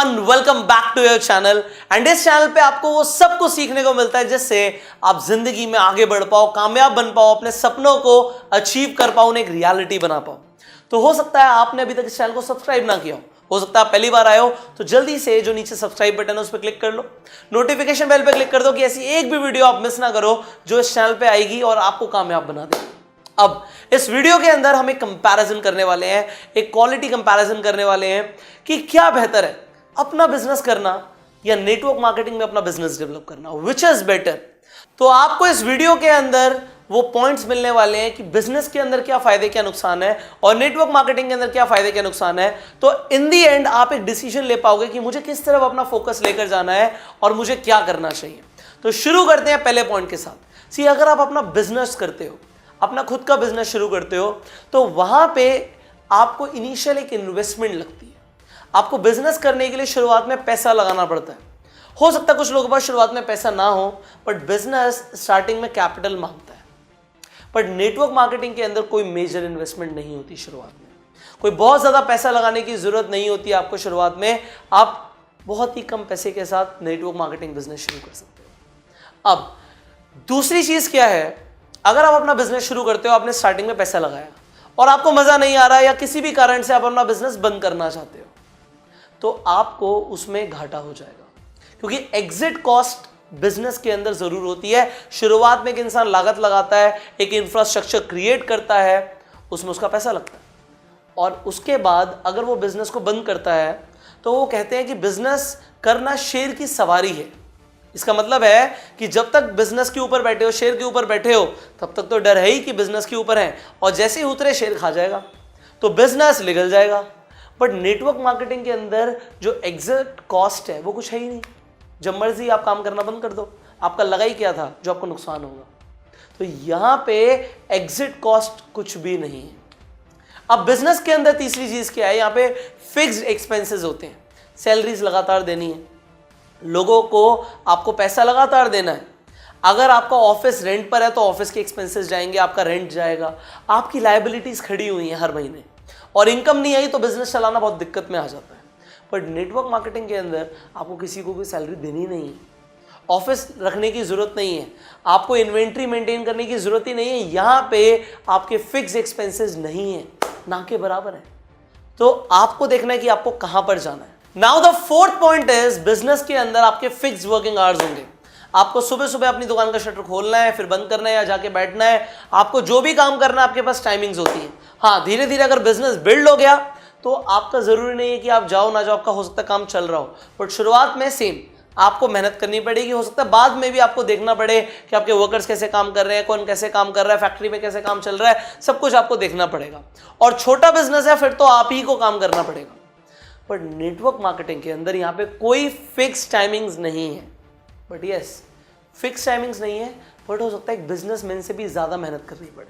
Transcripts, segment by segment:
Everyone, welcome back to your channel. And इस channel पे आपको वो सब कुछ सीखने को मिलता है जिससे आप जिंदगी में आगे बढ़ पाओ, कामयाब बन पाओ, अपने सपनों को अचीव कर पाओ, उन्हें एक रियलिटी बना पाओ। तो हो सकता है आपने अभी तक इस चैनल को सब्सक्राइब ना किया हो सकता है आप पहली बार आए हो, तो जल्दी से जो नीचे सब्सक्राइब बटन है उस पर क्लिक कर लो, नोटिफिकेशन बेल पे क्लिक कर दो कि ऐसी एक भी वीडियो आप मिस ना करो जो इस चैनल पे आएगी और आपको कामयाब बना देगी। अब इस वीडियो के अंदर हम एक कंपैरिजन करने वाले हैं, एक क्वालिटी कंपैरिजन करने वाले हैं कि क्या बेहतर है, अपना बिजनेस करना या नेटवर्क मार्केटिंग में अपना बिजनेस डेवलप करना, विच इज बेटर। तो आपको इस वीडियो के अंदर वो पॉइंट्स मिलने वाले हैं कि बिजनेस के अंदर क्या फायदे क्या नुकसान है और नेटवर्क मार्केटिंग के अंदर क्या फायदे क्या नुकसान है। तो इन दी एंड आप एक डिसीजन ले पाओगे कि मुझे किस तरफ अपना फोकस लेकर जाना है और मुझे क्या करना चाहिए। तो शुरू करते हैं पहले पॉइंट के साथ। सी, अगर आप अपना बिजनेस करते हो, अपना खुद का बिजनेस शुरू करते हो, तो वहां पे आपको इनिशियल एक इन्वेस्टमेंट लगती है। आपको बिजनेस करने के लिए शुरुआत में पैसा लगाना पड़ता है। हो सकता है कुछ लोगों के पास शुरुआत में पैसा ना हो, बट बिजनेस स्टार्टिंग में कैपिटल मांगता है। बट नेटवर्क मार्केटिंग के अंदर कोई मेजर इन्वेस्टमेंट नहीं होती शुरुआत में, कोई बहुत ज्यादा पैसा लगाने की जरूरत नहीं होती आपको शुरुआत में। आप बहुत ही कम पैसे के साथ नेटवर्क मार्केटिंग बिजनेस शुरू कर सकते हो। अब दूसरी चीज क्या है, अगर आप अपना बिजनेस शुरू करते हो, आपने स्टार्टिंग में पैसा लगाया और आपको मजा नहीं आ रहा है या किसी भी कारण से आप अपना बिजनेस बंद करना चाहते हो, तो आपको उसमें घाटा हो जाएगा, क्योंकि एग्जिट कॉस्ट बिजनेस के अंदर जरूर होती है। शुरुआत में एक इंसान लागत लगाता है, एक इंफ्रास्ट्रक्चर क्रिएट करता है, उसमें उसका पैसा लगता है, और उसके बाद अगर वो बिजनेस को बंद करता है तो वो कहते हैं कि बिजनेस करना शेर की सवारी है। इसका मतलब है कि जब तक बिजनेस के ऊपर बैठे हो, शेर के ऊपर बैठे हो, तब तक तो डर है ही कि बिजनेस के ऊपर है, और जैसे ही उतरे शेर खा जाएगा तो बिजनेस निकल जाएगा। बट नेटवर्क मार्केटिंग के अंदर जो एग्जिट कॉस्ट है वो कुछ है ही नहीं। जब मर्जी आप काम करना बंद कर दो, आपका लगा ही क्या था जो आपको नुकसान होगा। तो यहां पे एग्जिट कॉस्ट कुछ भी नहीं है। अब बिजनेस के अंदर तीसरी चीज क्या है, यहां पे फिक्स्ड एक्सपेंसेस होते हैं। सैलरीज लगातार देनी है, लोगों को आपको पैसा लगातार देना है। अगर आपका ऑफिस रेंट पर है तो ऑफिस के एक्सपेंसेस जाएंगे, आपका रेंट जाएगा, आपकी लायबिलिटीज खड़ी हुई हैं हर महीने, और इनकम नहीं आई तो बिजनेस चलाना बहुत दिक्कत में आ जाता है। बट नेटवर्क मार्केटिंग के अंदर आपको किसी को भी सैलरी देनी नहीं है, ऑफिस रखने की जरूरत नहीं है, आपको इन्वेंट्री मेंटेन करने की जरूरत ही नहीं है। यहां पे आपके फिक्स एक्सपेंसेस नहीं है, ना के बराबर है। तो आपको देखना है कि आपको कहां पर जाना है। Now the fourth point is, business के अंदर आपके फिक्स वर्किंग आवर्स होंगे। आपको सुबह सुबह अपनी दुकान का शटर खोलना है, फिर बंद करना है या जाके बैठना है। आपको जो भी काम करना है आपके पास टाइमिंग्स होती है। हाँ, धीरे धीरे अगर बिजनेस बिल्ड हो गया तो आपका जरूरी नहीं है कि आप जाओ ना जाओ, आपका हो सकता है काम चल रहा हो, बट शुरुआत में सेम आपको मेहनत करनी पड़ेगी। हो सकता है बाद में भी आपको देखना पड़े कि आपके वर्कर्स कैसे काम कर रहे हैं, कौन कैसे काम कर रहा है, फैक्ट्री में कैसे काम चल रहा है, सब कुछ आपको देखना पड़ेगा। और छोटा बिजनेस है फिर तो आप ही को काम करना पड़ेगा। बट नेटवर्क मार्केटिंग के अंदर यहाँ पे कोई फिक्स टाइमिंग्स नहीं है। बट यस, फिक्स टाइमिंग्स नहीं है, बट हो सकता है एक बिजनेसमैन से भी ज़्यादा मेहनत करनी पड़े।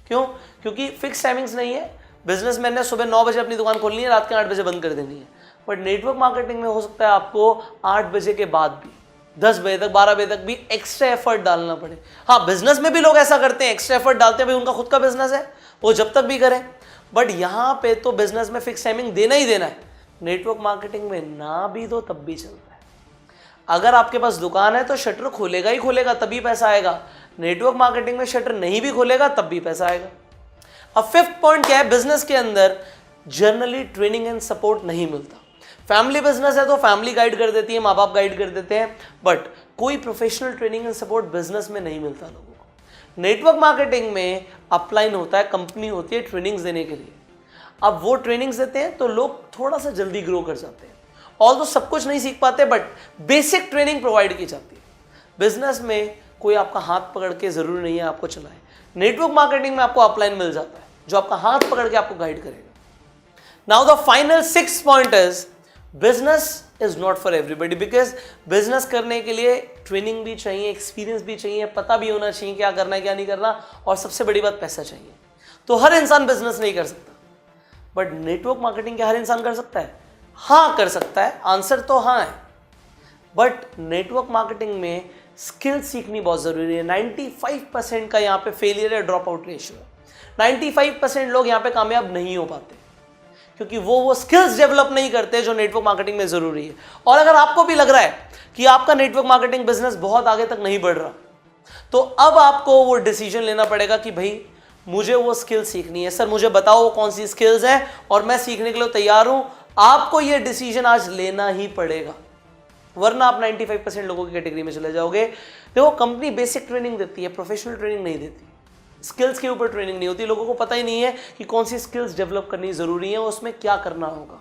क्यों? क्योंकि फिक्स टाइमिंग्स नहीं है। बिजनेसमैन ने सुबह 9 बजे अपनी दुकान खोलनी है, रात के 8 बजे बंद कर देनी है। बट नेटवर्क मार्केटिंग में हो सकता है आपको 8 बजे के बाद भी, 10 बजे तक, 12 बजे तक भी एक्स्ट्रा एफर्ट डालना पड़े। हाँ, बिजनेस में भी लोग ऐसा करते हैं, एक्स्ट्रा एफर्ट डालते हैं, भाई उनका खुद का बिजनेस है, वो जब तक भी करें। बट यहाँ पे तो बिजनेस में फिक्स टाइमिंग देना ही देना है। नेटवर्क मार्केटिंग में ना भी दो तब भी चलता है। अगर आपके पास दुकान है तो शटर खोलेगा ही खोलेगा, तभी पैसा आएगा। नेटवर्क मार्केटिंग में शटर नहीं भी खोलेगा तब भी पैसा आएगा। अब फिफ्थ पॉइंट क्या है, बिजनेस के अंदर जनरली ट्रेनिंग एंड सपोर्ट नहीं मिलता। फैमिली बिजनेस है तो फैमिली गाइड कर देती है, माँ बाप गाइड कर देते हैं, बट कोई professional training and support business में नहीं मिलता लोगों को। नेटवर्क मार्केटिंग में अपलाइन होता है, कंपनी होती है ट्रेनिंग्स देने के लिए। अब वो ट्रेनिंग्स देते हैं तो लोग थोड़ा सा जल्दी ग्रो कर जाते हैं, और तो सब कुछ नहीं सीख पाते, बट बेसिक ट्रेनिंग प्रोवाइड की जाती है। बिजनेस में कोई आपका हाथ पकड़ के जरूरी नहीं है आपको चलाए। नेटवर्क मार्केटिंग में आपको अपलाइन मिल जाता है जो आपका हाथ पकड़ के आपको गाइड करेगा। Now the final sixth point is, business is not for everybody, because business करने के लिए ट्रेनिंग भी चाहिए, एक्सपीरियंस भी चाहिए, पता भी होना चाहिए क्या करना है क्या नहीं करना, और सबसे बड़ी बात पैसा चाहिए। तो हर इंसान बिजनेस नहीं कर सकता, बट नेटवर्क मार्केटिंग क्या हर इंसान कर सकता है? हाँ, कर सकता है। आंसर तो हाँ है, बट नेटवर्क मार्केटिंग में स्किल सीखनी बहुत जरूरी है। 95% का यहाँ पे फेलियर या ड्रॉप आउट रेशियो है। 95% लोग यहाँ पे कामयाब नहीं हो पाते। क्योंकि वो स्किल्स डेवलप नहीं करते जो नेटवर्क मार्केटिंग में जरूरी है। और अगर आपको भी लग रहा है कि आपका नेटवर्क मार्केटिंग बिजनेस बहुत आगे तक नहीं बढ़ रहा, तो अब आपको वो डिसीजन लेना पड़ेगा कि भाई मुझे वो स्किल सीखनी है। सर मुझे बताओ वो कौन सी स्किल्स हैं और मैं सीखने के लिए तैयार हूं। आपको ये डिसीजन आज लेना ही पड़ेगा, वरना आप 95% लोगों की कैटेगरी में चले जाओगे। देखो, कंपनी बेसिक ट्रेनिंग देती है, प्रोफेशनल ट्रेनिंग नहीं देती। स्किल्स के ऊपर ट्रेनिंग नहीं होती। लोगों को पता ही नहीं है कि कौन सी स्किल्स डेवलप करनी जरूरी है, उसमें क्या करना होगा,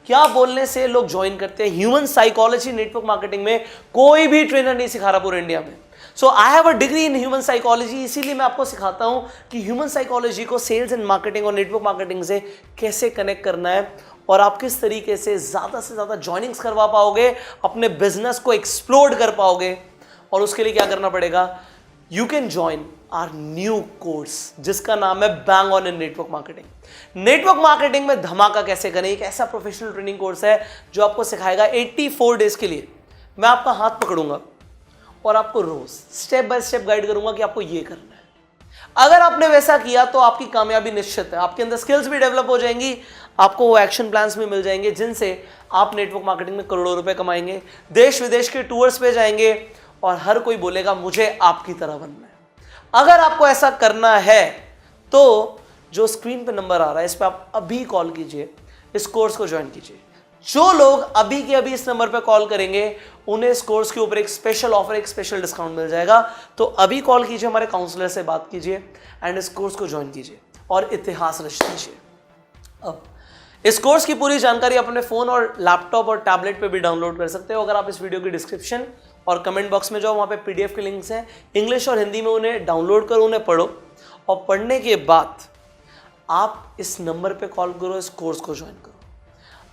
क्या बोलने से लोग ज्वाइन करते हैं। ह्यूमन साइकोलॉजी नेटवर्क मार्केटिंग में कोई भी ट्रेनर नहीं सिखा रहा पूरे इंडिया में। So I have a degree in human psychology, इसीलिए मैं आपको सिखाता हूं कि ह्यूमन साइकोलॉजी को सेल्स एंड मार्केटिंग और नेटवर्क मार्केटिंग से कैसे कनेक्ट करना है और आप किस तरीके से ज्यादा ज्वाइनिंग्स करवा पाओगे, अपने बिजनेस को एक्सप्लोर कर पाओगे। और उसके लिए क्या करना पड़ेगा, you can join our new course जिसका नाम है bang on in network marketing. Network marketing में धमाका कैसे करें, एक ऐसा प्रोफेशनल ट्रेनिंग कोर्स है जो आपको सिखाएगा 84 डेज के लिए। मैं आपका हाथ पकड़ूंगा और आपको रोज स्टेप बाय स्टेप गाइड करूंगा कि आपको ये करना है। अगर आपने वैसा किया तो आपकी कामयाबी निश्चित है। आपके अंदर स्किल्स भी डेवलप हो जाएंगी, आपको वो एक्शन प्लान्स भी मिल जाएंगे जिनसे आप नेटवर्क मार्केटिंग में करोड़ों रुपए कमाएंगे, देश विदेश के टूर्स पे जाएंगे और हर कोई बोलेगा मुझे आपकी तरह बनना है। अगर आपको ऐसा करना है तो जो स्क्रीन पे नंबर आ रहा है इस पर आप अभी कॉल कीजिए, इस कोर्स को ज्वाइन कीजिए। जो लोग अभी के अभी इस नंबर पे कॉल करेंगे उन्हें इस कोर्स के ऊपर एक स्पेशल ऑफर, एक स्पेशल डिस्काउंट मिल जाएगा। तो अभी कॉल कीजिए, हमारे काउंसलर से बात कीजिए एंड इस कोर्स को ज्वाइन कीजिए और इतिहास रच दीजिए। अब इस कोर्स की पूरी जानकारी अपने फोन और लैपटॉप और टैबलेट पे भी डाउनलोड कर सकते हो। अगर आप इस वीडियो की डिस्क्रिप्शन और कमेंट बॉक्स में जाओ, वहाँ पे पीडीएफ के लिंक्स हैं, इंग्लिश और हिंदी में उन्हें डाउनलोड करो, उन्हें पढ़ो और पढ़ने के बाद आप इस नंबर पे कॉल करो, इस कोर्स को ज्वाइन करो।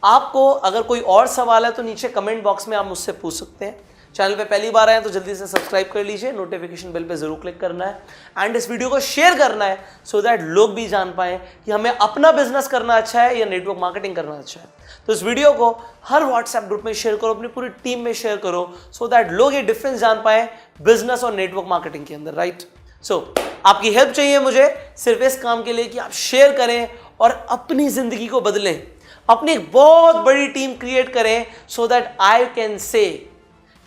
आपको अगर कोई और सवाल है तो नीचे कमेंट बॉक्स में आप मुझसे पूछ सकते हैं। चैनल पे पहली बार आए तो जल्दी से सब्सक्राइब कर लीजिए, नोटिफिकेशन बेल पे जरूर क्लिक करना है एंड इस वीडियो को शेयर करना है सो दैट लोग भी जान पाएं कि हमें अपना बिजनेस करना अच्छा है या नेटवर्क मार्केटिंग करना अच्छा है। तो इस वीडियो को हर व्हाट्सएप ग्रुप में शेयर करो, अपनी पूरी टीम में शेयर करो सो दैट लोग ये डिफरेंस जान पाए बिजनेस और नेटवर्क मार्केटिंग के अंदर, राइट। सो आपकी हेल्प चाहिए मुझे सिर्फ इस काम के लिए कि आप शेयर करें और अपनी जिंदगी को बदलें, अपनी एक बहुत बड़ी टीम क्रिएट करें so that I can say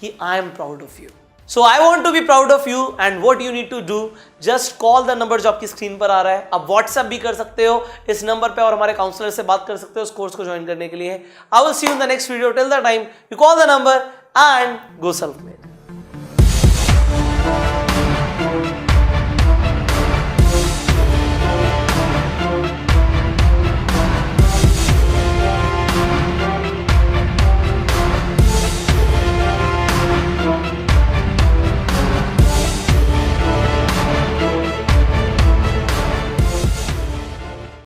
कि I am proud of you. So I want to be proud of you and what you need to do, just call the number जो आपकी स्क्रीन पर आ रहा है। आप WhatsApp भी कर सकते हो इस नंबर पे और हमारे काउंसलर से बात कर सकते हो इस कोर्स को ज्वाइन करने के लिए। I will see you in the next video. Till the time you call the number and go self made.